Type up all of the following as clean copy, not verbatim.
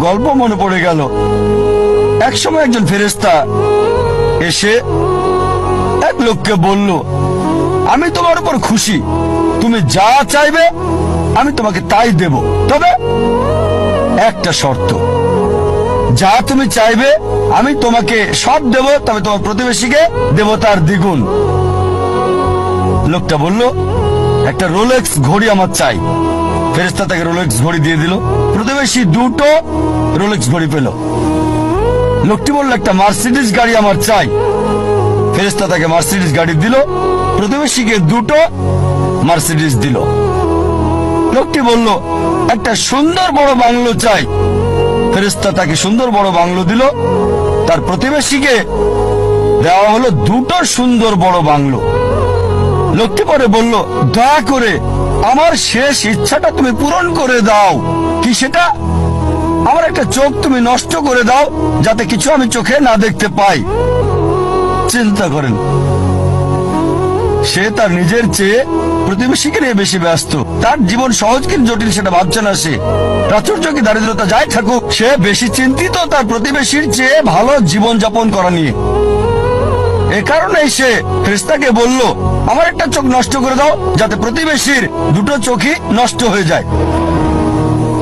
গল্প মনে পড়ে গেল। একসময় একজন ফেরেশতা এসে এক লোককে বলল, আমি তোমার উপর খুশি, তুমি যা চাইবে আমি তোমাকে তাই দেব, তবে একটা শর্ত, যা তুমি চাইবে আমি তোমাকে সব দেব, তবে তোমার প্রতিবেশীকে দেব তার দ্বিগুণ। লোকটা বলল, একটা রোলেক্স ঘড়ি আমার চাই। ফেরেশতা তাকে রোলেক্স ঘড়ি দিয়ে দিল। প্রতিবেশী দুটো রোলেক্স ঘড়ি পেল। লোকটি বলল, একটা মার্সিডিজ গাড়ি আমার চাই। ফেরেশতা তাকে মার্সিডিজ গাড়ি দিল। প্রতিবেশীকে দুটো মার্সিডিজ দিল। লোকটি বলল, একটা সুন্দর বড় বাংলো চাই। ফেরেশতা তাকে সুন্দর বড় বাংলো দিল। তার প্রতিবেশীকে দেওয়া হলো দুটো সুন্দর বড় বাংলো। লোকটি পরে বলল, দয়া করে আমার শেষ ইচ্ছাটা তুমি পূরণ করে দাও। কি সেটা? আমার একটা চোখ তুমি নষ্ট করে দাও, যাতে কিছু আমি চোখে না দেখতে পাই। চিন্তা করেন, সে তার নিজের চেয়ে প্রতিবেশীকে নিয়ে বেশি ব্যস্ত। তার জীবন সহজ কিন্তু জটিল সেটা ভাবছে না সে। প্রাচুর্য কি দারিদ্রতা যাই থাকুক, সে বেশি চিন্তিত তার প্রতিবেশীর চেয়ে ভালো জীবন যাপন করা নিয়ে। এ কারণেই সে ফেরেশতাকে বলল, আমার একটা চোখ নষ্ট করে দাও, যাতে প্রতিবেশীর দুটো চোখই নষ্ট হয়ে যায়।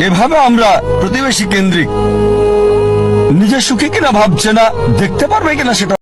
এভাবে আমরা প্রতিবেশী কেন্দ্রিক। নিজের সুখী কিনা ভাবছে না, দেখতে পারবে কিনা সেটা